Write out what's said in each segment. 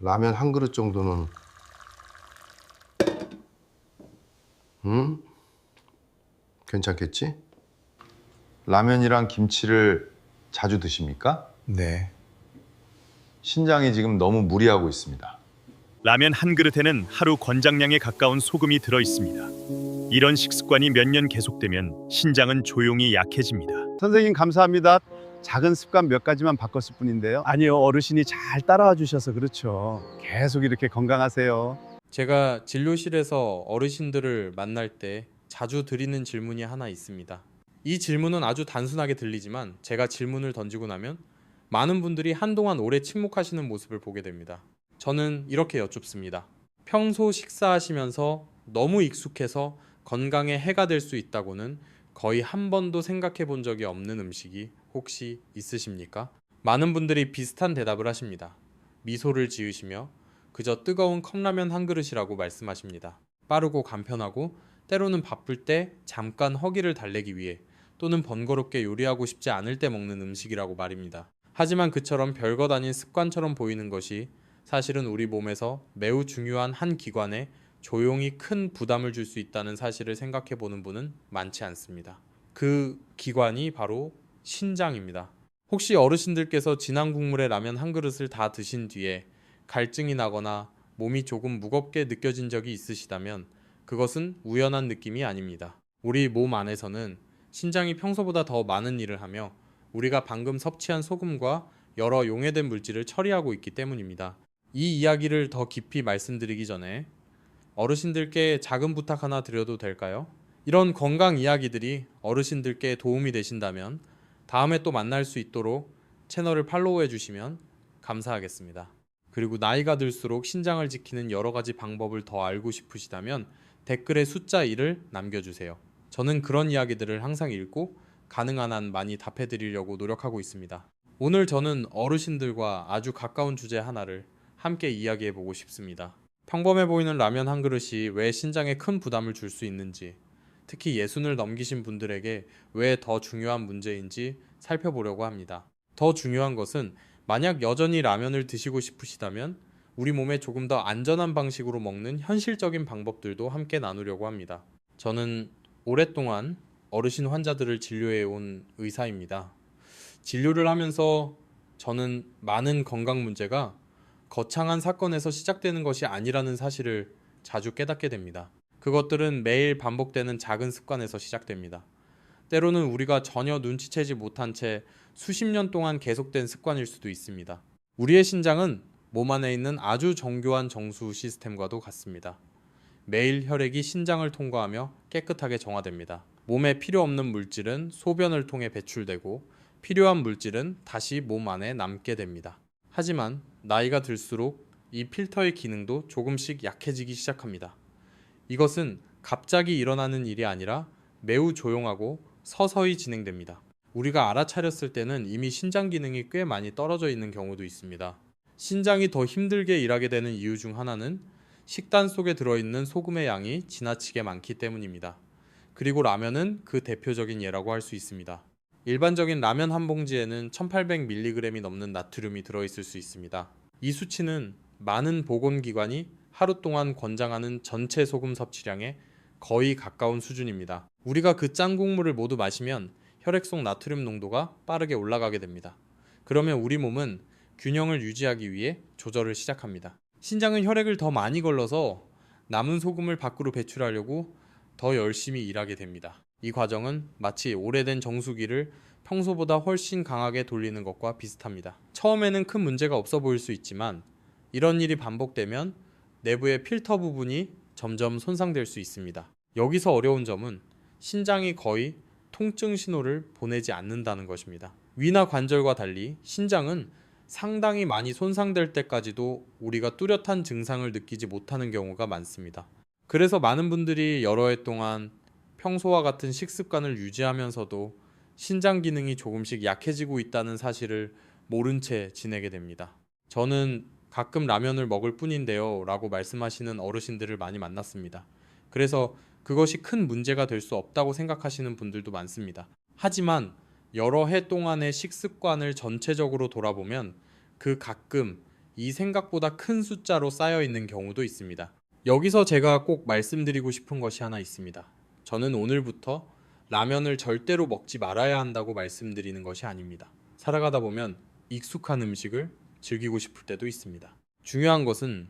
라면 한 그릇 정도는 괜찮겠지? 라면이랑 김치를 자주 드십니까? 네. 신장이 지금 너무 무리하고 있습니다. 라면 한 그릇에는 하루 권장량에 가까운 소금이 들어 있습니다. 이런 식습관이 몇 년 계속되면 신장은 조용히 약해집니다. 선생님 감사합니다. 작은 습관 몇 가지만 바꿨을 뿐인데요. 아니요, 어르신이 잘 따라와 주셔서 그렇죠. 계속 이렇게 건강하세요. 제가 진료실에서 어르신들을 만날 때 자주 드리는 질문이 하나 있습니다. 이 질문은 아주 단순하게 들리지만 제가 질문을 던지고 나면 많은 분들이 한동안 오래 침묵하시는 모습을 보게 됩니다. 저는 이렇게 여쭙습니다. 평소 식사하시면서 너무 익숙해서 건강에 해가 될 수 있다고는 거의 한 번도 생각해 본 적이 없는 음식이 혹시 있으십니까? 많은 분들이 비슷한 대답을 하십니다. 미소를 지으시며 그저 뜨거운 컵라면 한 그릇이라고 말씀하십니다. 빠르고 간편하고 때로는 바쁠 때 잠깐 허기를 달래기 위해 또는 번거롭게 요리하고 싶지 않을 때 먹는 음식이라고 말입니다. 하지만 그처럼 별것 아닌 습관처럼 보이는 것이 사실은 우리 몸에서 매우 중요한 한 기관에 조용히 큰 부담을 줄 수 있다는 사실을 생각해 보는 분은 많지 않습니다. 그 기관이 바로 신장입니다. 혹시 어르신들께서 진한 국물에 라면 한 그릇을 다 드신 뒤에 갈증이 나거나 몸이 조금 무겁게 느껴진 적이 있으시다면 그것은 우연한 느낌이 아닙니다. 우리 몸 안에서는 신장이 평소보다 더 많은 일을 하며 우리가 방금 섭취한 소금과 여러 용해된 물질을 처리하고 있기 때문입니다. 이 이야기를 더 깊이 말씀드리기 전에 어르신들께 작은 부탁 하나 드려도 될까요? 이런 건강 이야기들이 어르신들께 도움이 되신다면 다음에 또 만날 수 있도록 채널을 팔로우해 주시면 감사하겠습니다. 그리고 나이가 들수록 신장을 지키는 여러 가지 방법을 더 알고 싶으시다면 댓글에 숫자 1을 남겨주세요. 저는 그런 이야기들을 항상 읽고 가능한 한 많이 답해 드리려고 노력하고 있습니다. 오늘 저는 어르신들과 아주 가까운 주제 하나를 함께 이야기해 보고 싶습니다. 평범해 보이는 라면 한 그릇이 왜 신장에 큰 부담을 줄 수 있는지, 특히 예순을 넘기신 분들에게 왜 더 중요한 문제인지 살펴보려고 합니다. 더 중요한 것은 만약 여전히 라면을 드시고 싶으시다면 우리 몸에 조금 더 안전한 방식으로 먹는 현실적인 방법들도 함께 나누려고 합니다. 저는 오랫동안 어르신 환자들을 진료해 온 의사입니다. 진료를 하면서 저는 많은 건강 문제가 거창한 사건에서 시작되는 것이 아니라는 사실을 자주 깨닫게 됩니다. 그것들은 매일 반복되는 작은 습관에서 시작됩니다. 때로는 우리가 전혀 눈치채지 못한 채 수십 년 동안 계속된 습관일 수도 있습니다. 우리의 신장은 몸 안에 있는 아주 정교한 정수 시스템과도 같습니다. 매일 혈액이 신장을 통과하며 깨끗하게 정화됩니다. 몸에 필요 없는 물질은 소변을 통해 배출되고 필요한 물질은 다시 몸 안에 남게 됩니다. 하지만 나이가 들수록 이 필터의 기능도 조금씩 약해지기 시작합니다. 이것은 갑자기 일어나는 일이 아니라 매우 조용하고 서서히 진행됩니다. 우리가 알아차렸을 때는 이미 신장 기능이 꽤 많이 떨어져 있는 경우도 있습니다. 신장이 더 힘들게 일하게 되는 이유 중 하나는 식단 속에 들어있는 소금의 양이 지나치게 많기 때문입니다. 그리고 라면은 그 대표적인 예라고 할 수 있습니다. 일반적인 라면 한 봉지에는 1800mg이 넘는 나트륨이 들어있을 수 있습니다. 이 수치는 많은 보건기관이 하루 동안 권장하는 전체 소금 섭취량에 거의 가까운 수준입니다. 우리가 그 짠 국물을 모두 마시면 혈액 속 나트륨 농도가 빠르게 올라가게 됩니다. 그러면 우리 몸은 균형을 유지하기 위해 조절을 시작합니다. 신장은 혈액을 더 많이 걸러서 남은 소금을 밖으로 배출하려고 더 열심히 일하게 됩니다. 이 과정은 마치 오래된 정수기를 평소보다 훨씬 강하게 돌리는 것과 비슷합니다. 처음에는 큰 문제가 없어 보일 수 있지만 이런 일이 반복되면 내부의 필터 부분이 점점 손상될 수 있습니다. 여기서 어려운 점은 신장이 거의 통증 신호를 보내지 않는다는 것입니다. 위나 관절과 달리 신장은 상당히 많이 손상될 때까지도 우리가 뚜렷한 증상을 느끼지 못하는 경우가 많습니다. 그래서 많은 분들이 여러 해 동안 평소와 같은 식습관을 유지하면서도 신장 기능이 조금씩 약해지고 있다는 사실을 모른 채 지내게 됩니다. 저는 가끔 라면을 먹을 뿐인데요 라고 말씀하시는 어르신들을 많이 만났습니다. 그래서 그것이 큰 문제가 될 수 없다고 생각하시는 분들도 많습니다. 하지만 여러 해 동안의 식습관을 전체적으로 돌아보면 그 가끔 이 생각보다 큰 숫자로 쌓여 있는 경우도 있습니다. 여기서 제가 꼭 말씀드리고 싶은 것이 하나 있습니다. 저는 오늘부터 라면을 절대로 먹지 말아야 한다고 말씀드리는 것이 아닙니다. 살아가다 보면 익숙한 음식을 즐기고 싶을 때도 있습니다. 중요한 것은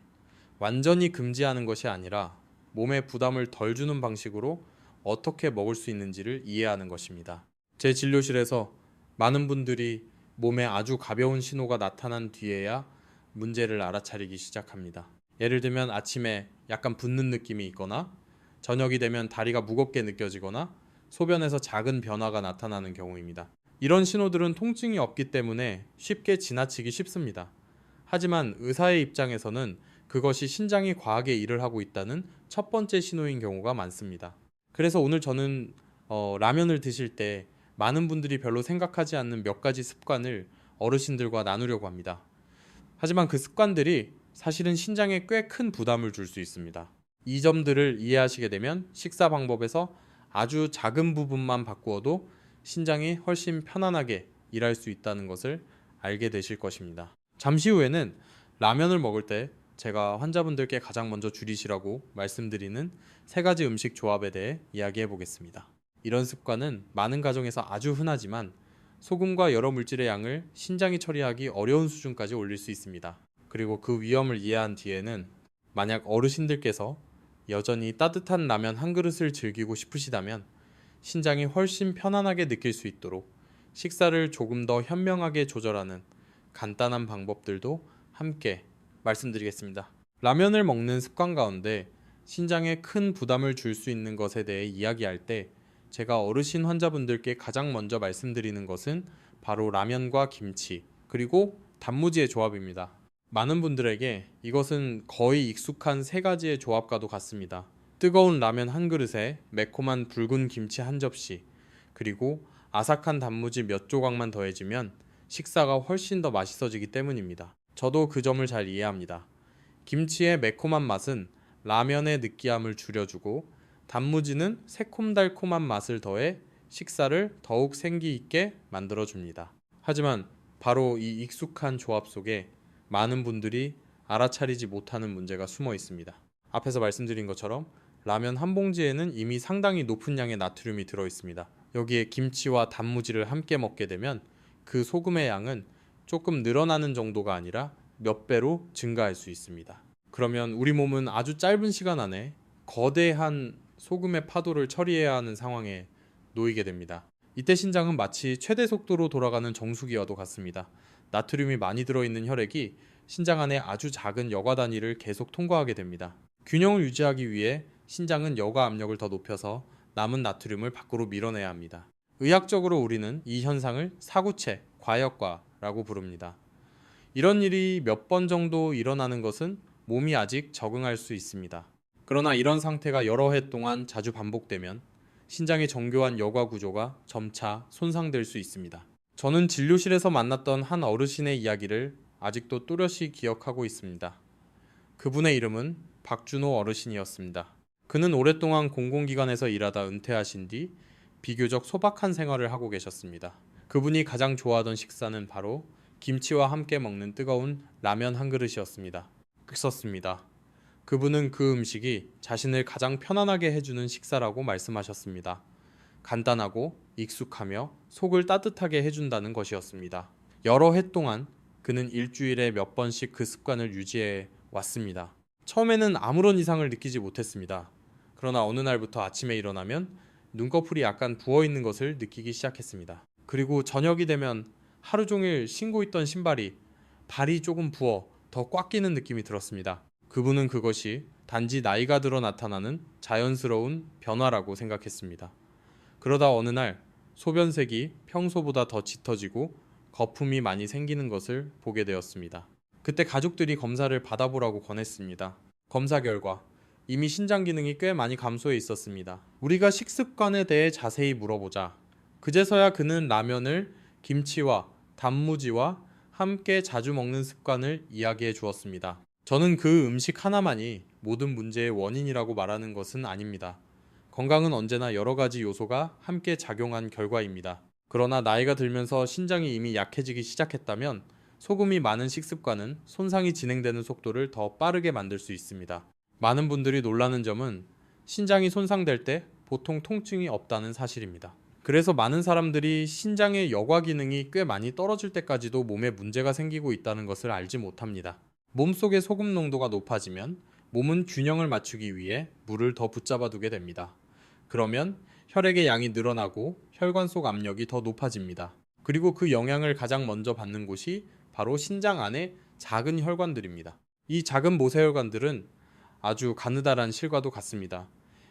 완전히 금지하는 것이 아니라 몸에 부담을 덜 주는 방식으로 어떻게 먹을 수 있는지를 이해하는 것입니다. 제 진료실에서 많은 분들이 몸에 아주 가벼운 신호가 나타난 뒤에야 문제를 알아차리기 시작합니다. 예를 들면 아침에 약간 붓는 느낌이 있거나 저녁이 되면 다리가 무겁게 느껴지거나 소변에서 작은 변화가 나타나는 경우입니다. 이런 신호들은 통증이 없기 때문에 쉽게 지나치기 쉽습니다. 하지만 의사의 입장에서는 그것이 신장이 과하게 일을 하고 있다는 첫 번째 신호인 경우가 많습니다. 그래서 오늘 저는 라면을 드실 때 많은 분들이 별로 생각하지 않는 몇 가지 습관을 어르신들과 나누려고 합니다. 하지만 그 습관들이 사실은 신장에 꽤 큰 부담을 줄 수 있습니다. 이 점들을 이해하시게 되면 식사 방법에서 아주 작은 부분만 바꾸어도 신장이 훨씬 편안하게 일할 수 있다는 것을 알게 되실 것입니다. 잠시 후에는 라면을 먹을 때 제가 환자분들께 가장 먼저 줄이시라고 말씀드리는 3가지 음식 조합에 대해 이야기해 보겠습니다. 이런 습관은 많은 가정에서 아주 흔하지만 소금과 여러 물질의 양을 신장이 처리하기 어려운 수준까지 올릴 수 있습니다. 그리고 그 위험을 이해한 뒤에는 만약 어르신들께서 여전히 따뜻한 라면 한 그릇을 즐기고 싶으시다면 신장이 훨씬 편안하게 느낄 수 있도록 식사를 조금 더 현명하게 조절하는 간단한 방법들도 함께 말씀드리겠습니다. 라면을 먹는 습관 가운데 신장에 큰 부담을 줄 수 있는 것에 대해 이야기할 때 제가 어르신 환자분들께 가장 먼저 말씀드리는 것은 바로 라면과 김치 그리고 단무지의 조합입니다. 많은 분들에게 이것은 거의 익숙한 3가지의 조합과도 같습니다. 뜨거운 라면 한 그릇에 매콤한 붉은 김치 한 접시 그리고 아삭한 단무지 몇 조각만 더해지면 식사가 훨씬 더 맛있어지기 때문입니다. 저도 그 점을 잘 이해합니다. 김치의 매콤한 맛은 라면의 느끼함을 줄여주고 단무지는 새콤달콤한 맛을 더해 식사를 더욱 생기 있게 만들어줍니다. 하지만 바로 이 익숙한 조합 속에 많은 분들이 알아차리지 못하는 문제가 숨어 있습니다. 앞에서 말씀드린 것처럼 라면 한 봉지에는 이미 상당히 높은 양의 나트륨이 들어 있습니다. 여기에 김치와 단무지를 함께 먹게 되면 그 소금의 양은 조금 늘어나는 정도가 아니라 몇 배로 증가할 수 있습니다. 그러면 우리 몸은 아주 짧은 시간 안에 거대한 소금의 파도를 처리해야 하는 상황에 놓이게 됩니다. 이때 신장은 마치 최대 속도로 돌아가는 정수기와도 같습니다. 나트륨이 많이 들어있는 혈액이 신장 안에 아주 작은 여과 단위를 계속 통과하게 됩니다. 균형을 유지하기 위해 신장은 여과 압력을 더 높여서 남은 나트륨을 밖으로 밀어내야 합니다. 의학적으로 우리는 이 현상을 사구체, 과역과라고 부릅니다. 이런 일이 몇 번 정도 일어나는 것은 몸이 아직 적응할 수 있습니다. 그러나 이런 상태가 여러 해 동안 자주 반복되면 신장의 정교한 여과 구조가 점차 손상될 수 있습니다. 저는 진료실에서 만났던 한 어르신의 이야기를 아직도 또렷이 기억하고 있습니다. 그분의 이름은 박준호 어르신이었습니다. 그는 오랫동안 공공기관에서 일하다 은퇴하신 뒤 비교적 소박한 생활을 하고 계셨습니다. 그분이 가장 좋아하던 식사는 바로 김치와 함께 먹는 뜨거운 라면 한 그릇이었습니다. 그렇습니다. 그분은 그 음식이 자신을 가장 편안하게 해주는 식사라고 말씀하셨습니다. 간단하고 익숙하며 속을 따뜻하게 해준다는 것이었습니다. 여러 해 동안 그는 일주일에 몇 번씩 그 습관을 유지해 왔습니다. 처음에는 아무런 이상을 느끼지 못했습니다. 그러나 어느 날부터 아침에 일어나면 눈꺼풀이 약간 부어있는 것을 느끼기 시작했습니다. 그리고 저녁이 되면 하루 종일 신고 있던 신발이 발이 조금 부어 더 꽉 끼는 느낌이 들었습니다. 그분은 그것이 단지 나이가 들어 나타나는 자연스러운 변화라고 생각했습니다. 그러다 어느 날 소변색이 평소보다 더 짙어지고 거품이 많이 생기는 것을 보게 되었습니다. 그때 가족들이 검사를 받아보라고 권했습니다. 검사 결과 이미 신장 기능이 꽤 많이 감소해 있었습니다. 우리가 식습관에 대해 자세히 물어보자 그제서야 그는 라면을 김치와 단무지와 함께 자주 먹는 습관을 이야기해 주었습니다. 저는 그 음식 하나만이 모든 문제의 원인이라고 말하는 것은 아닙니다. 건강은 언제나 여러 가지 요소가 함께 작용한 결과입니다. 그러나 나이가 들면서 신장이 이미 약해지기 시작했다면 소금이 많은 식습관은 손상이 진행되는 속도를 더 빠르게 만들 수 있습니다. 많은 분들이 놀라는 점은 신장이 손상될 때 보통 통증이 없다는 사실입니다. 그래서 많은 사람들이 신장의 여과 기능이 꽤 많이 떨어질 때까지도 몸에 문제가 생기고 있다는 것을 알지 못합니다. 몸속의 소금 농도가 높아지면 몸은 균형을 맞추기 위해 물을 더 붙잡아 두게 됩니다. 그러면 혈액의 양이 늘어나고 혈관 속 압력이 더 높아집니다. 그리고 그 영향을 가장 먼저 받는 곳이 바로 신장 안의 작은 혈관들입니다. 이 작은 모세혈관들은 아주 가느다란 실과도 같습니다.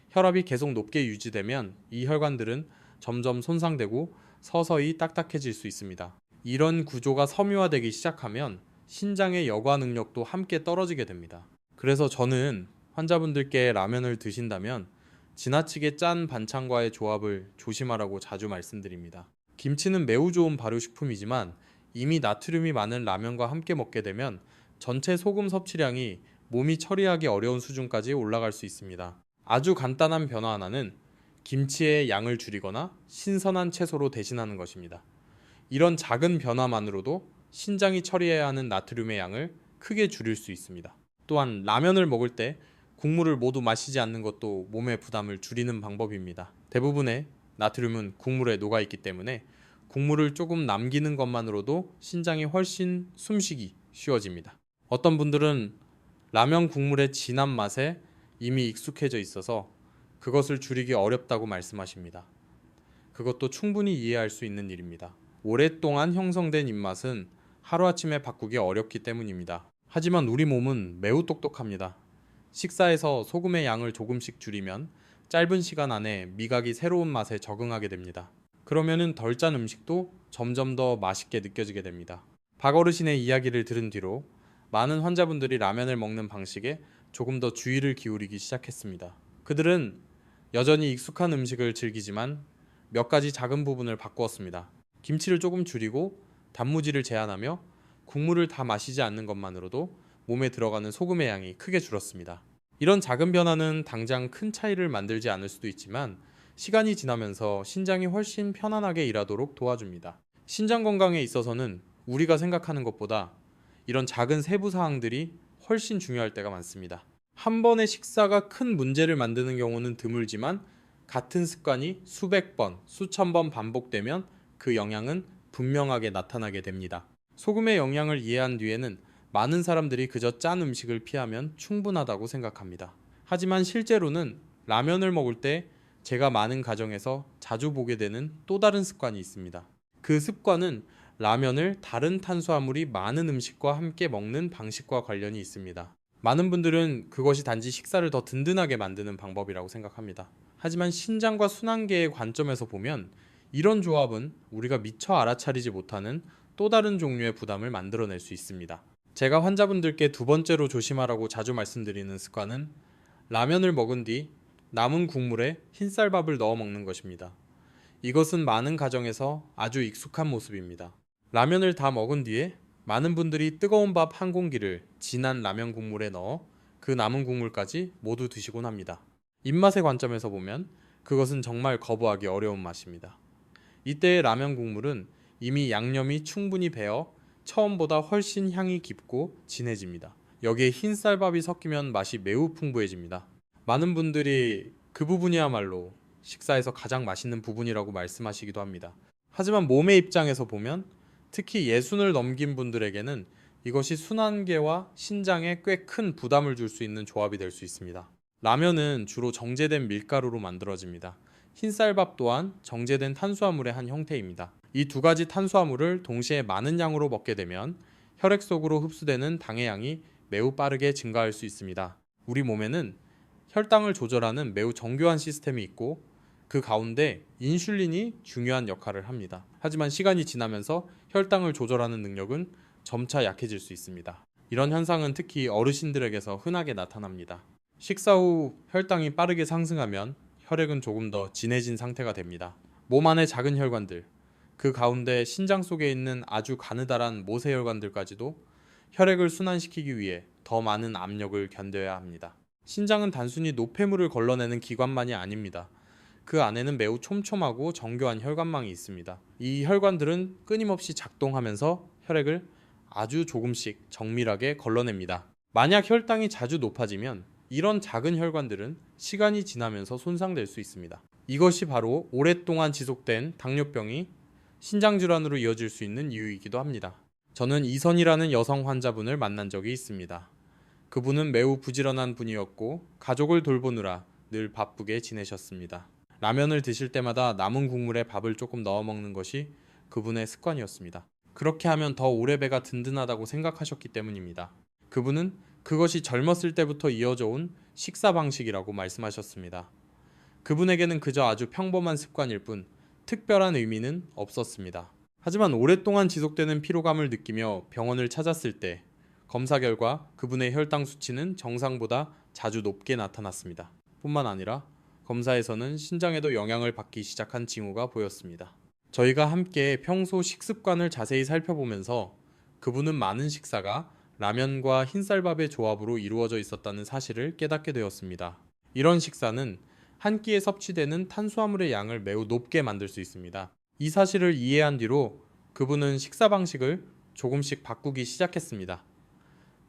혈압이 계속 높게 유지되면 이 혈관들은 점점 손상되고 서서히 딱딱해질 수 있습니다. 이런 구조가 섬유화되기 시작하면 신장의 여과 능력도 함께 떨어지게 됩니다. 그래서 저는 환자분들께 라면을 드신다면 지나치게 짠 반찬과의 조합을 조심하라고 자주 말씀드립니다. 김치는 매우 좋은 발효식품이지만 이미 나트륨이 많은 라면과 함께 먹게 되면 전체 소금 섭취량이 몸이 처리하기 어려운 수준까지 올라갈 수 있습니다. 아주 간단한 변화 하나는 김치의 양을 줄이거나 신선한 채소로 대신하는 것입니다. 이런 작은 변화만으로도 신장이 처리해야 하는 나트륨의 양을 크게 줄일 수 있습니다. 또한 라면을 먹을 때 국물을 모두 마시지 않는 것도 몸의 부담을 줄이는 방법입니다. 대부분의 나트륨은 국물에 녹아있기 때문에 국물을 조금 남기는 것만으로도 신장이 훨씬 숨쉬기 쉬워집니다. 어떤 분들은 라면 국물의 진한 맛에 이미 익숙해져 있어서 그것을 줄이기 어렵다고 말씀하십니다. 그것도 충분히 이해할 수 있는 일입니다. 오랫동안 형성된 입맛은 하루아침에 바꾸기 어렵기 때문입니다. 하지만 우리 몸은 매우 똑똑합니다. 식사에서 소금의 양을 조금씩 줄이면 짧은 시간 안에 미각이 새로운 맛에 적응하게 됩니다. 그러면은 덜 짠 음식도 점점 더 맛있게 느껴지게 됩니다. 박어르신의 이야기를 들은 뒤로 많은 환자분들이 라면을 먹는 방식에 조금 더 주의를 기울이기 시작했습니다. 그들은 여전히 익숙한 음식을 즐기지만 몇 가지 작은 부분을 바꾸었습니다. 김치를 조금 줄이고 단무지를 제한하며 국물을 다 마시지 않는 것만으로도 몸에 들어가는 소금의 양이 크게 줄었습니다. 이런 작은 변화는 당장 큰 차이를 만들지 않을 수도 있지만 시간이 지나면서 신장이 훨씬 편안하게 일하도록 도와줍니다. 신장 건강에 있어서는 우리가 생각하는 것보다 이런 작은 세부 사항들이 훨씬 중요할 때가 많습니다. 한 번의 식사가 큰 문제를 만드는 경우는 드물지만 같은 습관이 수백 번, 수천 번 반복되면 그 영향은 분명하게 나타나게 됩니다. 소금의 영향을 이해한 뒤에는 많은 사람들이 그저 짠 음식을 피하면 충분하다고 생각합니다. 하지만 실제로는 라면을 먹을 때 제가 많은 가정에서 자주 보게 되는 또 다른 습관이 있습니다. 그 습관은 라면을 다른 탄수화물이 많은 음식과 함께 먹는 방식과 관련이 있습니다. 많은 분들은 그것이 단지 식사를 더 든든하게 만드는 방법이라고 생각합니다. 하지만 신장과 순환계의 관점에서 보면 이런 조합은 우리가 미처 알아차리지 못하는 또 다른 종류의 부담을 만들어낼 수 있습니다. 제가 환자분들께 두 번째로 조심하라고 자주 말씀드리는 습관은 라면을 먹은 뒤 남은 국물에 흰쌀밥을 넣어 먹는 것입니다. 이것은 많은 가정에서 아주 익숙한 모습입니다. 라면을 다 먹은 뒤에 많은 분들이 뜨거운 밥 한 공기를 진한 라면 국물에 넣어 그 남은 국물까지 모두 드시곤 합니다. 입맛의 관점에서 보면 그것은 정말 거부하기 어려운 맛입니다. 이때의 라면 국물은 이미 양념이 충분히 배어 처음보다 훨씬 향이 깊고 진해집니다. 여기에 흰쌀밥이 섞이면 맛이 매우 풍부해집니다. 많은 분들이 그 부분이야말로 식사에서 가장 맛있는 부분이라고 말씀하시기도 합니다. 하지만 몸의 입장에서 보면 특히 예순을 넘긴 분들에게는 이것이 순환계와 신장에 꽤 큰 부담을 줄 수 있는 조합이 될 수 있습니다. 라면은 주로 정제된 밀가루로 만들어집니다. 흰쌀밥 또한 정제된 탄수화물의 한 형태입니다. 이 두 가지 탄수화물을 동시에 많은 양으로 먹게 되면 혈액 속으로 흡수되는 당의 양이 매우 빠르게 증가할 수 있습니다. 우리 몸에는 혈당을 조절하는 매우 정교한 시스템이 있고 그 가운데 인슐린이 중요한 역할을 합니다. 하지만 시간이 지나면서 혈당을 조절하는 능력은 점차 약해질 수 있습니다. 이런 현상은 특히 어르신들에게서 흔하게 나타납니다. 식사 후 혈당이 빠르게 상승하면 혈액은 조금 더 진해진 상태가 됩니다. 몸 안의 작은 혈관들, 그 가운데 신장 속에 있는 아주 가느다란 모세혈관들까지도 혈액을 순환시키기 위해 더 많은 압력을 견뎌야 합니다. 신장은 단순히 노폐물을 걸러내는 기관만이 아닙니다. 그 안에는 매우 촘촘하고 정교한 혈관망이 있습니다. 이 혈관들은 끊임없이 작동하면서 혈액을 아주 조금씩 정밀하게 걸러냅니다. 만약 혈당이 자주 높아지면 이런 작은 혈관들은 시간이 지나면서 손상될 수 있습니다. 이것이 바로 오랫동안 지속된 당뇨병이 신장질환으로 이어질 수 있는 이유이기도 합니다. 저는 이선이라는 여성 환자분을 만난 적이 있습니다. 그분은 매우 부지런한 분이었고 가족을 돌보느라 늘 바쁘게 지내셨습니다. 라면을 드실 때마다 남은 국물에 밥을 조금 넣어 먹는 것이 그분의 습관이었습니다. 그렇게 하면 더 오래 배가 든든하다고 생각하셨기 때문입니다. 그분은 그것이 젊었을 때부터 이어져 온 식사 방식이라고 말씀하셨습니다. 그분에게는 그저 아주 평범한 습관일 뿐 특별한 의미는 없었습니다. 하지만 오랫동안 지속되는 피로감을 느끼며 병원을 찾았을 때 검사 결과 그분의 혈당 수치는 정상보다 자주 높게 나타났습니다. 뿐만 아니라 검사에서는 신장에도 영향을 받기 시작한 징후가 보였습니다. 저희가 함께 평소 식습관을 자세히 살펴보면서 그분은 많은 식사가 라면과 흰쌀밥의 조합으로 이루어져 있었다는 사실을 깨닫게 되었습니다. 이런 식사는 한 끼에 섭취되는 탄수화물의 양을 매우 높게 만들 수 있습니다. 이 사실을 이해한 뒤로 그분은 식사 방식을 조금씩 바꾸기 시작했습니다.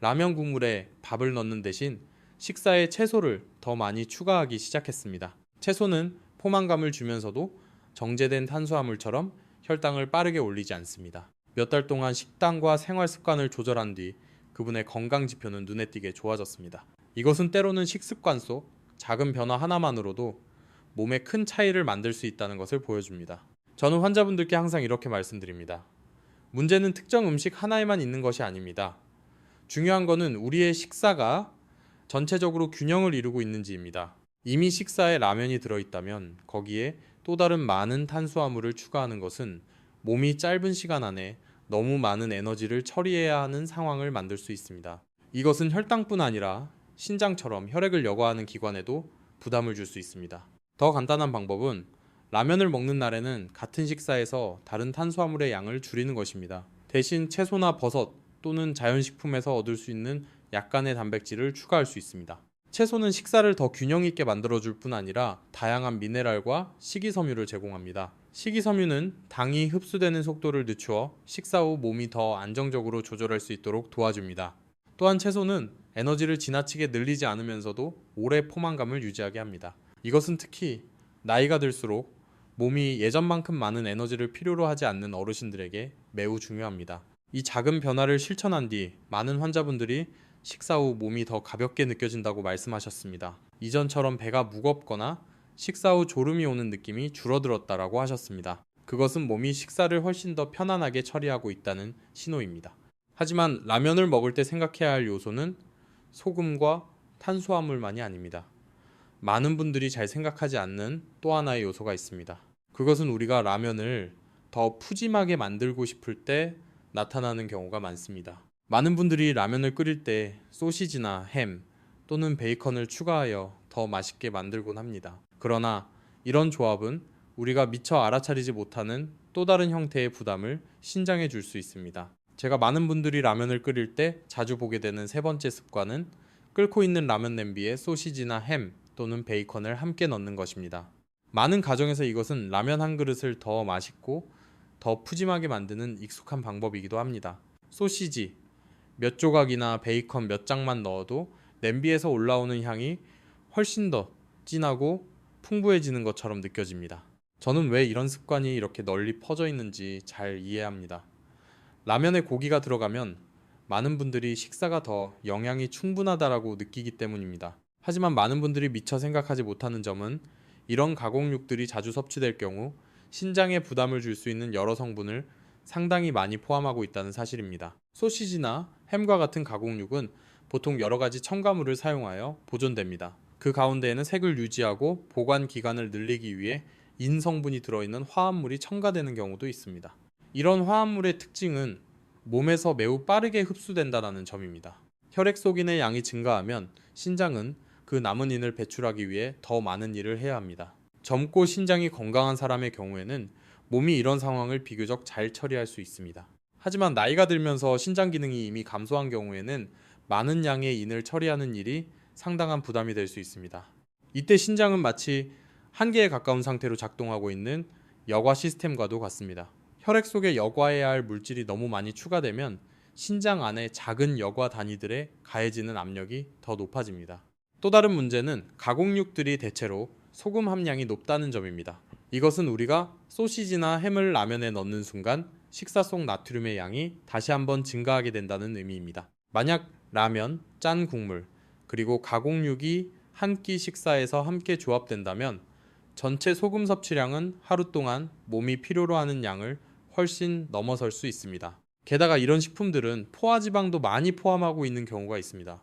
라면 국물에 밥을 넣는 대신 식사에 채소를 더 많이 추가하기 시작했습니다. 채소는 포만감을 주면서도 정제된 탄수화물처럼 혈당을 빠르게 올리지 않습니다. 몇 달 동안 식단과 생활 습관을 조절한 뒤 그분의 건강 지표는 눈에 띄게 좋아졌습니다. 이것은 때로는 식습관 속 작은 변화 하나만으로도 몸에 큰 차이를 만들 수 있다는 것을 보여줍니다. 저는 환자분들께 항상 이렇게 말씀드립니다. 문제는 특정 음식 하나에만 있는 것이 아닙니다. 중요한 것은 우리의 식사가 전체적으로 균형을 이루고 있는지입니다. 이미 식사에 라면이 들어있다면 거기에 또 다른 많은 탄수화물을 추가하는 것은 몸이 짧은 시간 안에 너무 많은 에너지를 처리해야 하는 상황을 만들 수 있습니다. 이것은 혈당뿐 아니라 신장처럼 혈액을 여과하는 기관에도 부담을 줄 수 있습니다. 더 간단한 방법은 라면을 먹는 날에는 같은 식사에서 다른 탄수화물의 양을 줄이는 것입니다. 대신 채소나 버섯 또는 자연식품에서 얻을 수 있는 약간의 단백질을 추가할 수 있습니다. 채소는 식사를 더 균형 있게 만들어줄 뿐 아니라 다양한 미네랄과 식이섬유를 제공합니다. 식이섬유는 당이 흡수되는 속도를 늦추어 식사 후 몸이 더 안정적으로 조절할 수 있도록 도와줍니다. 또한 채소는 에너지를 지나치게 늘리지 않으면서도 오래 포만감을 유지하게 합니다. 이것은 특히 나이가 들수록 몸이 예전만큼 많은 에너지를 필요로 하지 않는 어르신들에게 매우 중요합니다. 이 작은 변화를 실천한 뒤 많은 환자분들이 식사 후 몸이 더 가볍게 느껴진다고 말씀하셨습니다. 이전처럼 배가 무겁거나 식사 후 졸음이 오는 느낌이 줄어들었다라고 하셨습니다. 그것은 몸이 식사를 훨씬 더 편안하게 처리하고 있다는 신호입니다. 하지만 라면을 먹을 때 생각해야 할 요소는 소금과 탄수화물만이 아닙니다. 많은 분들이 잘 생각하지 않는 또 하나의 요소가 있습니다. 그것은 우리가 라면을 더 푸짐하게 만들고 싶을 때 나타나는 경우가 많습니다. 많은 분들이 라면을 끓일 때 소시지나 햄 또는 베이컨을 추가하여 더 맛있게 만들곤 합니다. 그러나 이런 조합은 우리가 미처 알아차리지 못하는 또 다른 형태의 부담을 신장에 줄 수 있습니다. 제가 많은 분들이 라면을 끓일 때 자주 보게 되는 세 번째 습관은 끓고 있는 라면 냄비에 소시지나 햄 또는 베이컨을 함께 넣는 것입니다. 많은 가정에서 이것은 라면 한 그릇을 더 맛있고 더 푸짐하게 만드는 익숙한 방법이기도 합니다. 소시지 몇 조각이나 베이컨 몇 장만 넣어도 냄비에서 올라오는 향이 훨씬 더 진하고 풍부해지는 것처럼 느껴집니다. 저는 왜 이런 습관이 이렇게 널리 퍼져 있는지 잘 이해합니다. 라면에 고기가 들어가면 많은 분들이 식사가 더 영양이 충분하다라고 느끼기 때문입니다. 하지만 많은 분들이 미처 생각하지 못하는 점은 이런 가공육들이 자주 섭취될 경우 신장에 부담을 줄 수 있는 여러 성분을 상당히 많이 포함하고 있다는 사실입니다. 소시지나 햄과 같은 가공육은 보통 여러 가지 첨가물을 사용하여 보존됩니다. 그 가운데에는 색을 유지하고 보관 기간을 늘리기 위해 인 성분이 들어있는 화합물이 첨가되는 경우도 있습니다. 이런 화합물의 특징은 몸에서 매우 빠르게 흡수된다는 점입니다. 혈액 속 인의 양이 증가하면 신장은 그 남은 인을 배출하기 위해 더 많은 일을 해야 합니다. 젊고 신장이 건강한 사람의 경우에는 몸이 이런 상황을 비교적 잘 처리할 수 있습니다. 하지만 나이가 들면서 신장 기능이 이미 감소한 경우에는 많은 양의 인을 처리하는 일이 상당한 부담이 될 수 있습니다. 이때 신장은 마치 한계에 가까운 상태로 작동하고 있는 여과 시스템과도 같습니다. 혈액 속에 여과해야 할 물질이 너무 많이 추가되면 신장 안에 작은 여과 단위들에 가해지는 압력이 더 높아집니다. 또 다른 문제는 가공육들이 대체로 소금 함량이 높다는 점입니다. 이것은 우리가 소시지나 햄을 라면에 넣는 순간 식사 속 나트륨의 양이 다시 한번 증가하게 된다는 의미입니다. 만약 라면, 짠 국물, 그리고 가공육이 한 끼 식사에서 함께 조합된다면 전체 소금 섭취량은 하루 동안 몸이 필요로 하는 양을 훨씬 넘어설 수 있습니다. 게다가 이런 식품들은 포화지방도 많이 포함하고 있는 경우가 있습니다.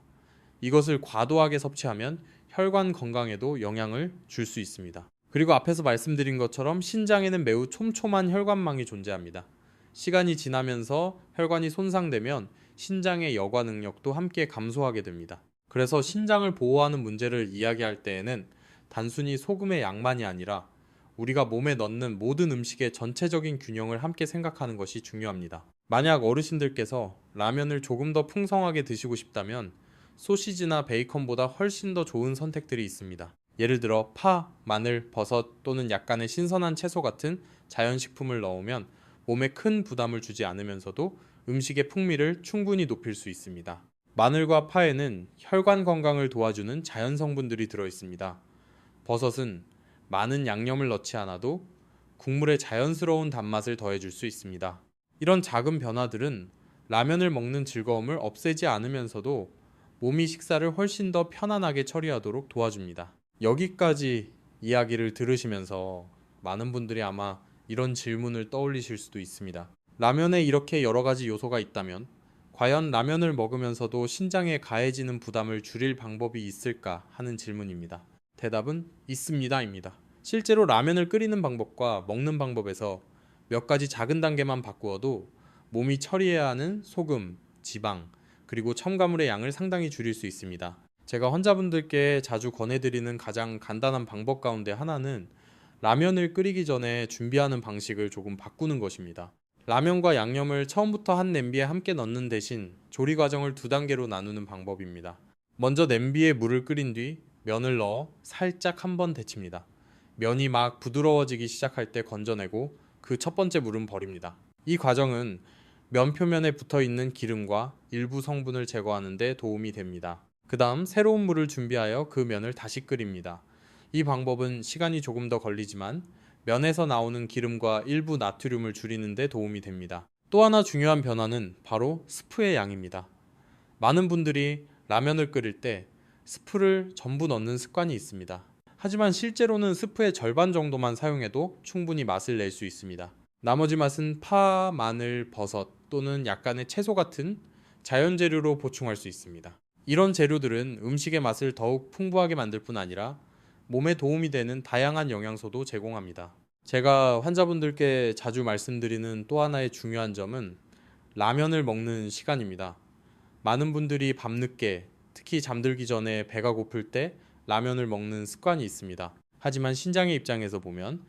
이것을 과도하게 섭취하면 혈관 건강에도 영향을 줄 수 있습니다. 그리고 앞에서 말씀드린 것처럼 신장에는 매우 촘촘한 혈관망이 존재합니다. 시간이 지나면서 혈관이 손상되면 신장의 여과 능력도 함께 감소하게 됩니다. 그래서 신장을 보호하는 문제를 이야기할 때에는 단순히 소금의 양만이 아니라 우리가 몸에 넣는 모든 음식의 전체적인 균형을 함께 생각하는 것이 중요합니다. 만약 어르신들께서 라면을 조금 더 풍성하게 드시고 싶다면 소시지나 베이컨보다 훨씬 더 좋은 선택들이 있습니다. 예를 들어 파, 마늘, 버섯 또는 약간의 신선한 채소 같은 자연식품을 넣으면 몸에 큰 부담을 주지 않으면서도 음식의 풍미를 충분히 높일 수 있습니다. 마늘과 파에는 혈관 건강을 도와주는 자연 성분들이 들어 있습니다. 버섯은 많은 양념을 넣지 않아도 국물에 자연스러운 단맛을 더해줄 수 있습니다. 이런 작은 변화들은 라면을 먹는 즐거움을 없애지 않으면서도 몸이 식사를 훨씬 더 편안하게 처리하도록 도와줍니다. 여기까지 이야기를 들으시면서 많은 분들이 아마 이런 질문을 떠올리실 수도 있습니다. 라면에 이렇게 여러 가지 요소가 있다면 과연 라면을 먹으면서도 신장에 가해지는 부담을 줄일 방법이 있을까 하는 질문입니다. 대답은 있습니다입니다. 실제로 라면을 끓이는 방법과 먹는 방법에서 몇 가지 작은 단계만 바꾸어도 몸이 처리해야 하는 소금, 지방, 그리고 첨가물의 양을 상당히 줄일 수 있습니다. 제가 환자분들께 자주 권해드리는 가장 간단한 방법 가운데 하나는 라면을 끓이기 전에 준비하는 방식을 조금 바꾸는 것입니다. 라면과 양념을 처음부터 한 냄비에 함께 넣는 대신 조리 과정을 두 단계로 나누는 방법입니다. 먼저 냄비에 물을 끓인 뒤 면을 넣어 살짝 한번 데칩니다. 면이 막 부드러워지기 시작할 때 건져내고 그 첫 번째 물은 버립니다. 이 과정은 면 표면에 붙어 있는 기름과 일부 성분을 제거하는 데 도움이 됩니다. 그 다음 새로운 물을 준비하여 그 면을 다시 끓입니다. 이 방법은 시간이 조금 더 걸리지만 면에서 나오는 기름과 일부 나트륨을 줄이는 데 도움이 됩니다. 또 하나 중요한 변화는 바로 스프의 양입니다. 많은 분들이 라면을 끓일 때 스프를 전부 넣는 습관이 있습니다. 하지만 실제로는 스프의 절반 정도만 사용해도 충분히 맛을 낼 수 있습니다. 나머지 맛은 파, 마늘, 버섯 또는 약간의 채소 같은 자연 재료로 보충할 수 있습니다. 이런 재료들은 음식의 맛을 더욱 풍부하게 만들 뿐 아니라 몸에 도움이 되는 다양한 영양소도 제공합니다. 제가 환자분들께 자주 말씀드리는 또 하나의 중요한 점은 라면을 먹는 시간입니다. 많은 분들이 밤늦게, 특히 잠들기 전에 배가 고플 때 라면을 먹는 습관이 있습니다. 하지만 신장의 입장에서 보면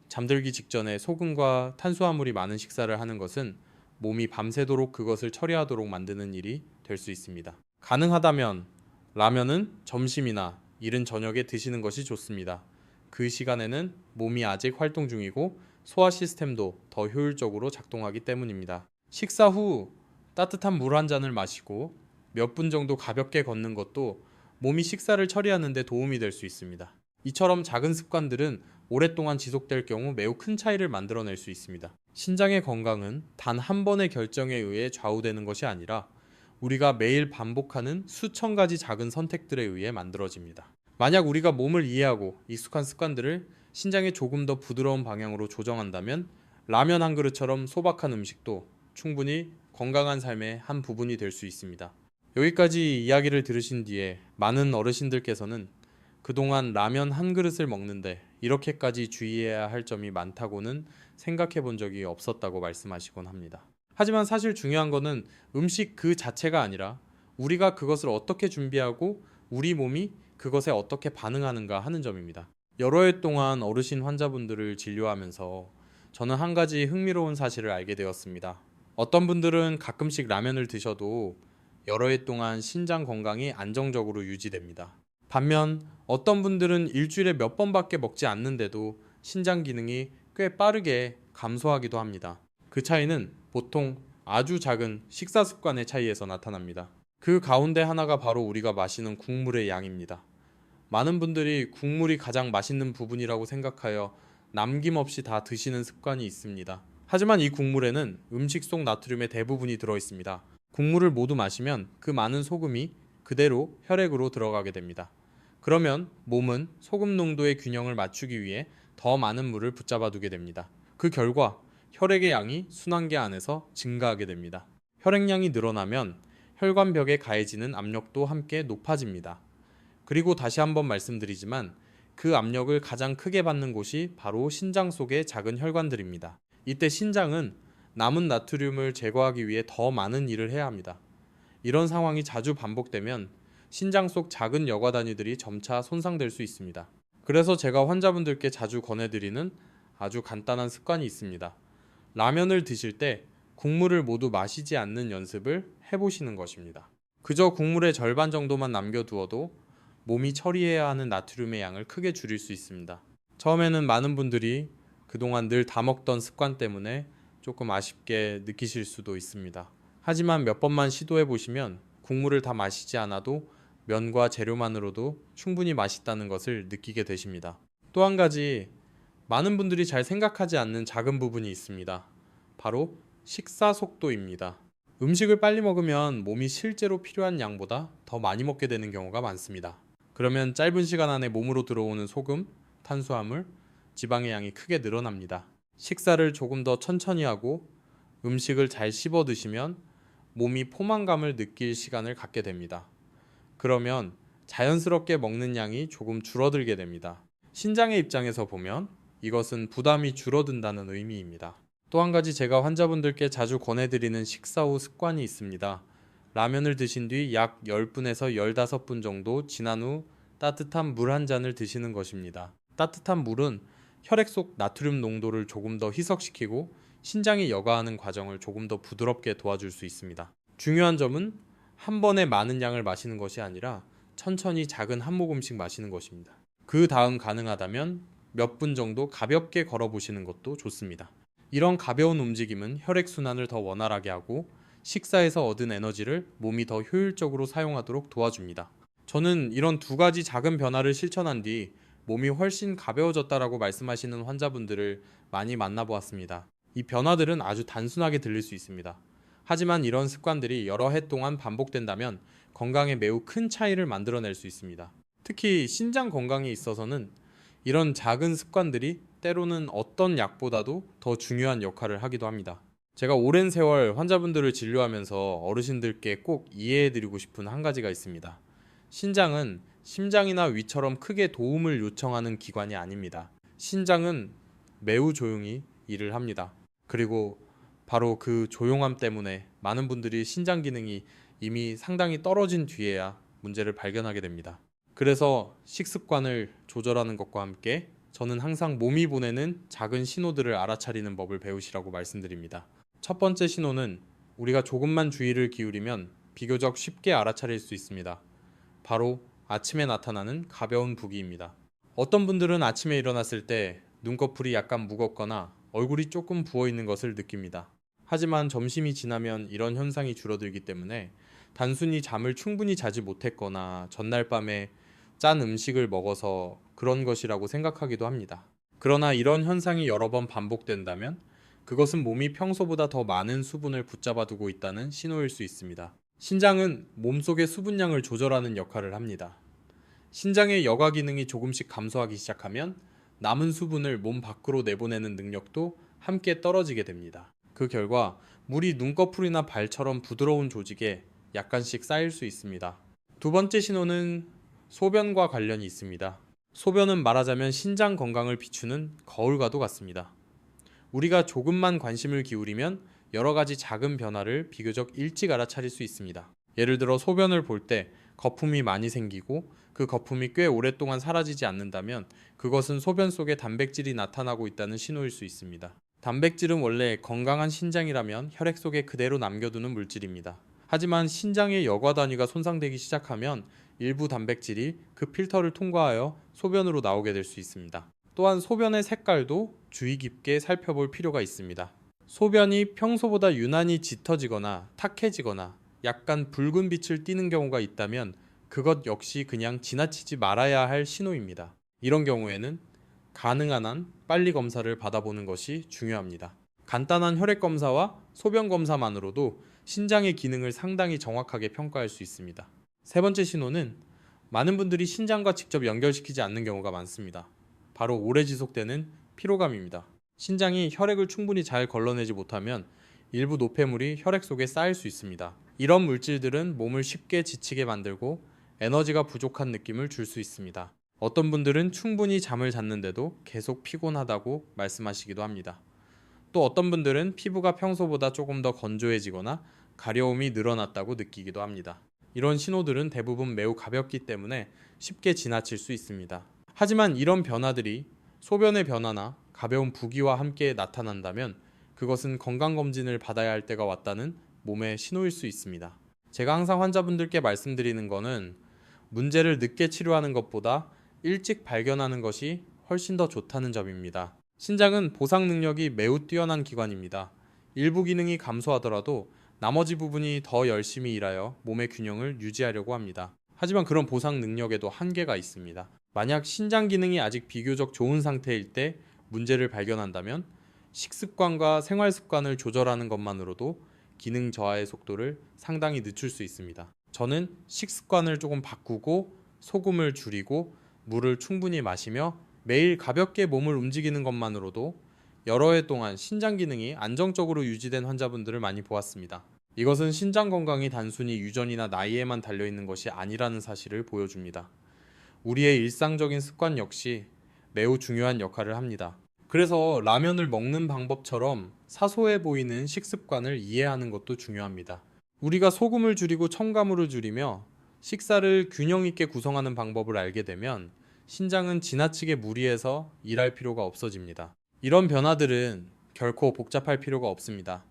잠들기 직전에 소금과 탄수화물이 많은 식사를 하는 것은 몸이 밤새도록 그것을 처리하도록 만드는 일이 될 수 있습니다. 가능하다면 라면은 점심이나 이른 저녁에 드시는 것이 좋습니다. 그 시간에는 몸이 아직 활동 중이고 소화 시스템도 더 효율적으로 작동하기 때문입니다. 식사 후 따뜻한 물 한 잔을 마시고 몇 분 정도 가볍게 걷는 것도 몸이 식사를 처리하는 데 도움이 될 수 있습니다. 이처럼 작은 습관들은 오랫동안 지속될 경우 매우 큰 차이를 만들어낼 수 있습니다. 신장의 건강은 단 한 번의 결정에 의해 좌우되는 것이 아니라 우리가 매일 반복하는 수천 가지 작은 선택들에 의해 만들어집니다. 만약 우리가 몸을 이해하고 익숙한 습관들을 신장에 조금 더 부드러운 방향으로 조정한다면 라면 한 그릇처럼 소박한 음식도 충분히 건강한 삶의 한 부분이 될 수 있습니다. 여기까지 이야기를 들으신 뒤에 많은 어르신들께서는 그동안 라면 한 그릇을 먹는데 이렇게까지 주의해야 할 점이 많다고는 생각해 본 적이 없었다고 말씀하시곤 합니다. 하지만 사실 중요한 거는 음식 그 자체가 아니라 우리가 그것을 어떻게 준비하고 우리 몸이 그것에 어떻게 반응하는가 하는 점입니다. 여러 해 동안 어르신 환자분들을 진료하면서 저는 한 가지 흥미로운 사실을 알게 되었습니다. 어떤 분들은 가끔씩 라면을 드셔도 여러 해 동안 신장 건강이 안정적으로 유지됩니다. 반면 어떤 분들은 일주일에 몇 번밖에 먹지 않는데도 신장 기능이 꽤 빠르게 감소하기도 합니다. 그 차이는 보통 아주 작은 식사 습관의 차이에서 나타납니다. 그 가운데 하나가 바로 우리가 마시는 국물의 양입니다. 많은 분들이 국물이 가장 맛있는 부분이라고 생각하여 남김없이 다 드시는 습관이 있습니다. 하지만 이 국물에는 음식 속 나트륨의 대부분이 들어 있습니다. 국물을 모두 마시면 그 많은 소금이 그대로 혈액으로 들어가게 됩니다. 그러면 몸은 소금 농도의 균형을 맞추기 위해 더 많은 물을 붙잡아 두게 됩니다. 그 결과 혈액의 양이 순환계 안에서 증가하게 됩니다. 혈액량이 늘어나면 혈관벽에 가해지는 압력도 함께 높아집니다. 그리고 다시 한번 말씀드리지만 그 압력을 가장 크게 받는 곳이 바로 신장 속의 작은 혈관들입니다. 이때 신장은 남은 나트륨을 제거하기 위해 더 많은 일을 해야 합니다. 이런 상황이 자주 반복되면 신장 속 작은 여과 단위들이 점차 손상될 수 있습니다. 그래서 제가 환자분들께 자주 권해드리는 아주 간단한 습관이 있습니다. 라면을 드실 때 국물을 모두 마시지 않는 연습을 해보시는 것입니다. 그저 국물의 절반 정도만 남겨두어도 몸이 처리해야 하는 나트륨의 양을 크게 줄일 수 있습니다. 처음에는 많은 분들이 그동안 늘 다 먹던 습관 때문에 조금 아쉽게 느끼실 수도 있습니다. 하지만 몇 번만 시도해 보시면 국물을 다 마시지 않아도 면과 재료만으로도 충분히 맛있다는 것을 느끼게 되십니다. 또 한 가지 많은 분들이 잘 생각하지 않는 작은 부분이 있습니다. 바로 식사 속도입니다. 음식을 빨리 먹으면 몸이 실제로 필요한 양보다 더 많이 먹게 되는 경우가 많습니다. 그러면 짧은 시간 안에 몸으로 들어오는 소금, 탄수화물, 지방의 양이 크게 늘어납니다. 식사를 조금 더 천천히 하고 음식을 잘 씹어 드시면 몸이 포만감을 느낄 시간을 갖게 됩니다. 그러면 자연스럽게 먹는 양이 조금 줄어들게 됩니다. 신장의 입장에서 보면 이것은 부담이 줄어든다는 의미입니다. 또 한 가지 제가 환자분들께 자주 권해드리는 식사 후 습관이 있습니다. 라면을 드신 뒤 약 10분에서 15분 정도 지난 후 따뜻한 물 한 잔을 드시는 것입니다. 따뜻한 물은 혈액 속 나트륨 농도를 조금 더 희석시키고 신장이 여과하는 과정을 조금 더 부드럽게 도와줄 수 있습니다. 중요한 점은 한 번에 많은 양을 마시는 것이 아니라 천천히 작은 한 모금씩 마시는 것입니다. 그 다음 가능하다면 몇 분 정도 가볍게 걸어보시는 것도 좋습니다. 이런 가벼운 움직임은 혈액순환을 더 원활하게 하고 식사에서 얻은 에너지를 몸이 더 효율적으로 사용하도록 도와줍니다. 저는 이런 두 가지 작은 변화를 실천한 뒤 몸이 훨씬 가벼워졌다라고 말씀하시는 환자분들을 많이 만나보았습니다. 이 변화들은 아주 단순하게 들릴 수 있습니다. 하지만 이런 습관들이 여러 해 동안 반복된다면 건강에 매우 큰 차이를 만들어낼 수 있습니다. 특히 신장 건강에 있어서는 이런 작은 습관들이 때로는 어떤 약보다도 더 중요한 역할을 하기도 합니다. 제가 오랜 세월 환자분들을 진료하면서 어르신들께 꼭 이해해드리고 싶은 한 가지가 있습니다. 신장은 심장이나 위처럼 크게 도움을 요청하는 기관이 아닙니다. 신장은 매우 조용히 일을 합니다. 그리고 바로 그 조용함 때문에 많은 분들이 신장 기능이 이미 상당히 떨어진 뒤에야 문제를 발견하게 됩니다. 그래서 식습관을 조절하는 것과 함께 저는 항상 몸이 보내는 작은 신호들을 알아차리는 법을 배우시라고 말씀드립니다. 첫 번째 신호는 우리가 조금만 주의를 기울이면 비교적 쉽게 알아차릴 수 있습니다. 바로 아침에 나타나는 가벼운 부기입니다. 어떤 분들은 아침에 일어났을 때 눈꺼풀이 약간 무겁거나 얼굴이 조금 부어 있는 것을 느낍니다. 하지만 점심이 지나면 이런 현상이 줄어들기 때문에 단순히 잠을 충분히 자지 못했거나 전날 밤에 짠 음식을 먹어서 그런 것이라고 생각하기도 합니다. 그러나 이런 현상이 여러 번 반복된다면 그것은 몸이 평소보다 더 많은 수분을 붙잡아두고 있다는 신호일 수 있습니다. 신장은 몸속의 수분량을 조절하는 역할을 합니다. 신장의 여과 기능이 조금씩 감소하기 시작하면 남은 수분을 몸 밖으로 내보내는 능력도 함께 떨어지게 됩니다. 그 결과 물이 눈꺼풀이나 발처럼 부드러운 조직에 약간씩 쌓일 수 있습니다. 두 번째 신호는 소변과 관련이 있습니다. 소변은 말하자면 신장 건강을 비추는 거울과도 같습니다. 우리가 조금만 관심을 기울이면 여러 가지 작은 변화를 비교적 일찍 알아차릴 수 있습니다. 예를 들어 소변을 볼 때 거품이 많이 생기고 그 거품이 꽤 오랫동안 사라지지 않는다면 그것은 소변 속에 단백질이 나타나고 있다는 신호일 수 있습니다. 단백질은 원래 건강한 신장이라면 혈액 속에 그대로 남겨두는 물질입니다. 하지만 신장의 여과 단위가 손상되기 시작하면 일부 단백질이 그 필터를 통과하여 소변으로 나오게 될 수 있습니다. 또한 소변의 색깔도 주의 깊게 살펴볼 필요가 있습니다. 소변이 평소보다 유난히 짙어지거나 탁해지거나 약간 붉은 빛을 띠는 경우가 있다면 그것 역시 그냥 지나치지 말아야 할 신호입니다. 이런 경우에는 가능한 한 빨리 검사를 받아보는 것이 중요합니다. 간단한 혈액 검사와 소변 검사만으로도 신장의 기능을 상당히 정확하게 평가할 수 있습니다. 세 번째 신호는 많은 분들이 신장과 직접 연결시키지 않는 경우가 많습니다. 바로 오래 지속되는 피로감입니다. 신장이 혈액을 충분히 잘 걸러내지 못하면 일부 노폐물이 혈액 속에 쌓일 수 있습니다. 이런 물질들은 몸을 쉽게 지치게 만들고 에너지가 부족한 느낌을 줄 수 있습니다. 어떤 분들은 충분히 잠을 잤는데도 계속 피곤하다고 말씀하시기도 합니다. 또 어떤 분들은 피부가 평소보다 조금 더 건조해지거나 가려움이 늘어났다고 느끼기도 합니다. 이런 신호들은 대부분 매우 가볍기 때문에 쉽게 지나칠 수 있습니다. 하지만 이런 변화들이 소변의 변화나 가벼운 부기와 함께 나타난다면 그것은 건강검진을 받아야 할 때가 왔다는 몸의 신호일 수 있습니다. 제가 항상 환자분들께 말씀드리는 것은 문제를 늦게 치료하는 것보다 일찍 발견하는 것이 훨씬 더 좋다는 점입니다. 신장은 보상 능력이 매우 뛰어난 기관입니다. 일부 기능이 감소하더라도 나머지 부분이 더 열심히 일하여 몸의 균형을 유지하려고 합니다. 하지만 그런 보상 능력에도 한계가 있습니다. 만약 신장 기능이 아직 비교적 좋은 상태일 때 문제를 발견한다면 식습관과 생활 습관을 조절하는 것만으로도 기능 저하의 속도를 상당히 늦출 수 있습니다. 저는 식습관을 조금 바꾸고 소금을 줄이고 물을 충분히 마시며 매일 가볍게 몸을 움직이는 것만으로도 여러 해 동안 신장 기능이 안정적으로 유지된 환자분들을 많이 보았습니다. 이것은 신장 건강이 단순히 유전이나 나이에만 달려있는 것이 아니라는 사실을 보여줍니다. 우리의 일상적인 습관 역시 매우 중요한 역할을 합니다. 그래서 라면을 먹는 방법처럼 사소해 보이는 식습관을 이해하는 것도 중요합니다. 우리가 소금을 줄이고 첨가물을 줄이며 식사를 균형 있게 구성하는 방법을 알게 되면 신장은 지나치게 무리해서 일할 필요가 없어집니다. 이런 변화들은 결코 복잡할 필요가 없습니다.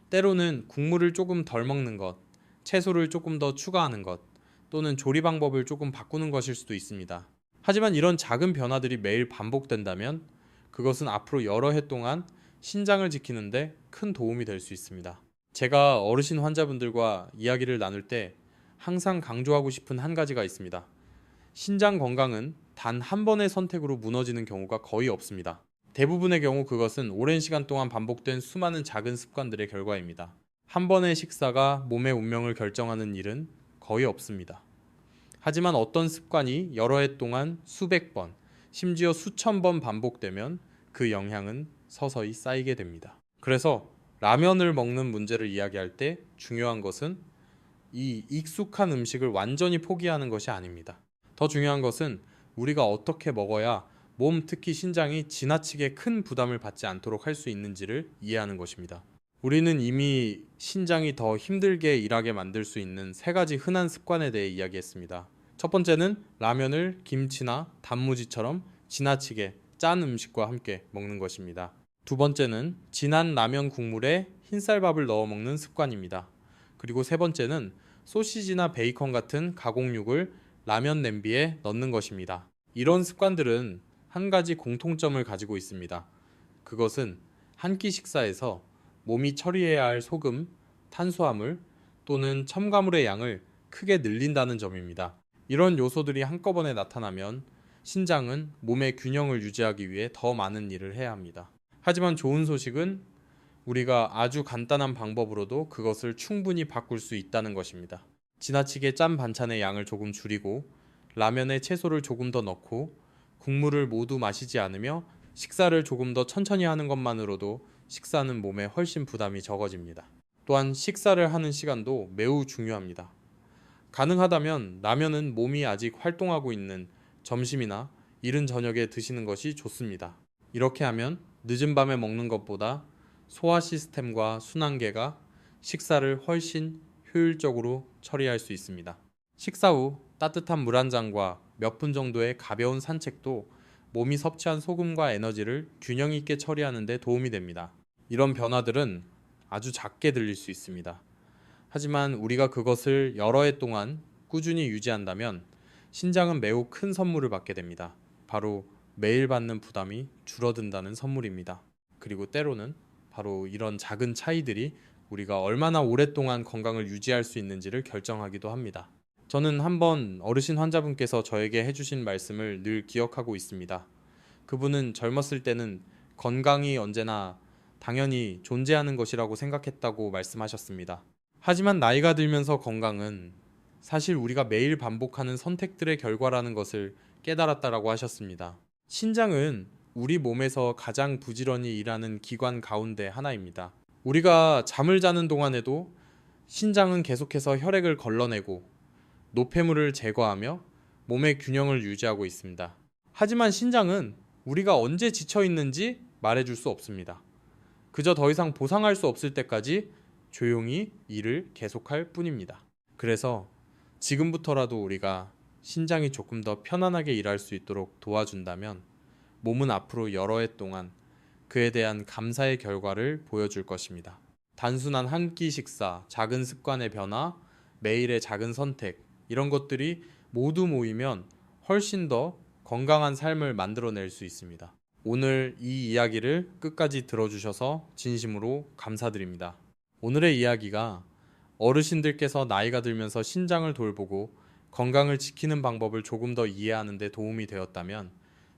때로는 국물을 조금 덜 먹는 것, 채소를 조금 더 추가하는 것, 또는 조리 방법을 조금 바꾸는 것일 수도 있습니다. 하지만 이런 작은 변화들이 매일 반복된다면 그것은 앞으로 여러 해 동안 신장을 지키는데 큰 도움이 될 수 있습니다. 제가 어르신 환자분들과 이야기를 나눌 때 항상 강조하고 싶은 한 가지가 있습니다. 신장 건강은 단 한 번의 선택으로 무너지는 경우가 거의 없습니다. 대부분의 경우 그것은 오랜 시간 동안 반복된 수많은 작은 습관들의 결과입니다. 한 번의 식사가 몸의 운명을 결정하는 일은 거의 없습니다. 하지만 어떤 습관이 여러 해 동안 수백 번, 심지어 수천 번 반복되면 그 영향은 서서히 쌓이게 됩니다. 그래서 라면을 먹는 문제를 이야기할 때 중요한 것은 이 익숙한 음식을 완전히 포기하는 것이 아닙니다. 더 중요한 것은 우리가 어떻게 먹어야 몸, 특히 신장이 지나치게 큰 부담을 받지 않도록 할 수 있는지를 이해하는 것입니다. 우리는 이미 신장이 더 힘들게 일하게 만들 수 있는 세 가지 흔한 습관에 대해 이야기했습니다. 첫 번째는 라면을 김치나 단무지처럼 지나치게 짠 음식과 함께 먹는 것입니다. 두 번째는 진한 라면 국물에 흰쌀밥을 넣어 먹는 습관입니다. 그리고 세 번째는 소시지나 베이컨 같은 가공육을 라면 냄비에 넣는 것입니다. 이런 습관들은 한 가지 공통점을 가지고 있습니다. 그것은 한 끼 식사에서 몸이 처리해야 할 소금, 탄수화물 또는 첨가물의 양을 크게 늘린다는 점입니다. 이런 요소들이 한꺼번에 나타나면 신장은 몸의 균형을 유지하기 위해 더 많은 일을 해야 합니다. 하지만 좋은 소식은 우리가 아주 간단한 방법으로도 그것을 충분히 바꿀 수 있다는 것입니다. 지나치게 짠 반찬의 양을 조금 줄이고 라면에 채소를 조금 더 넣고 국물을 모두 마시지 않으며 식사를 조금 더 천천히 하는 것만으로도 식사는 몸에 훨씬 부담이 적어집니다. 또한 식사를 하는 시간도 매우 중요합니다. 가능하다면 라면은 몸이 아직 활동하고 있는 점심이나 이른 저녁에 드시는 것이 좋습니다. 이렇게 하면 늦은 밤에 먹는 것보다 소화 시스템과 순환계가 식사를 훨씬 효율적으로 처리할 수 있습니다. 식사 후 따뜻한 물 한 잔과 몇 분 정도의 가벼운 산책도 몸이 섭취한 소금과 에너지를 균형 있게 처리하는 데 도움이 됩니다. 이런 변화들은 아주 작게 들릴 수 있습니다. 하지만 우리가 그것을 여러 해 동안 꾸준히 유지한다면 신장은 매우 큰 선물을 받게 됩니다. 바로 매일 받는 부담이 줄어든다는 선물입니다. 그리고 때로는 바로 이런 작은 차이들이 우리가 얼마나 오랫동안 건강을 유지할 수 있는지를 결정하기도 합니다. 저는 한번 어르신 환자분께서 저에게 해주신 말씀을 늘 기억하고 있습니다. 그분은 젊었을 때는 건강이 언제나 당연히 존재하는 것이라고 생각했다고 말씀하셨습니다. 하지만 나이가 들면서 건강은 사실 우리가 매일 반복하는 선택들의 결과라는 것을 깨달았다라고 하셨습니다. 신장은 우리 몸에서 가장 부지런히 일하는 기관 가운데 하나입니다. 우리가 잠을 자는 동안에도 신장은 계속해서 혈액을 걸러내고 노폐물을 제거하며 몸의 균형을 유지하고 있습니다. 하지만 신장은 우리가 언제 지쳐 있는지 말해줄 수 없습니다. 그저 더 이상 보상할 수 없을 때까지 조용히 일을 계속할 뿐입니다. 그래서 지금부터라도 우리가 신장이 조금 더 편안하게 일할 수 있도록 도와준다면 몸은 앞으로 여러 해 동안 그에 대한 감사의 결과를 보여줄 것입니다. 단순한 한 끼 식사, 작은 습관의 변화, 매일의 작은 선택, 이런 것들이 모두 모이면 훨씬 더 건강한 삶을 만들어낼 수 있습니다. 오늘 이 이야기를 끝까지 들어주셔서 진심으로 감사드립니다. 오늘의 이야기가 어르신들께서 나이가 들면서 신장을 돌보고 건강을 지키는 방법을 조금 더 이해하는 데 도움이 되었다면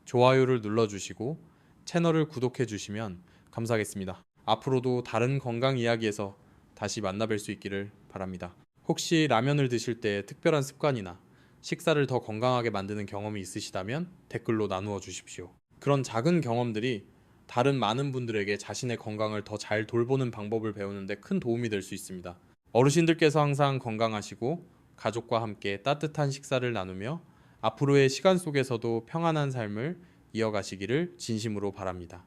좋아요를 눌러주시고 채널을 구독해 주시면 감사하겠습니다. 앞으로도 다른 건강 이야기에서 다시 만나뵐 수 있기를 바랍니다. 혹시 라면을 드실 때 특별한 습관이나 식사를 더 건강하게 만드는 경험이 있으시다면 댓글로 나누어 주십시오. 그런 작은 경험들이 다른 많은 분들에게 자신의 건강을 더 잘 돌보는 방법을 배우는 데 큰 도움이 될 수 있습니다. 어르신들께서 항상 건강하시고 가족과 함께 따뜻한 식사를 나누며 앞으로의 시간 속에서도 평안한 삶을 이어가시기를 진심으로 바랍니다.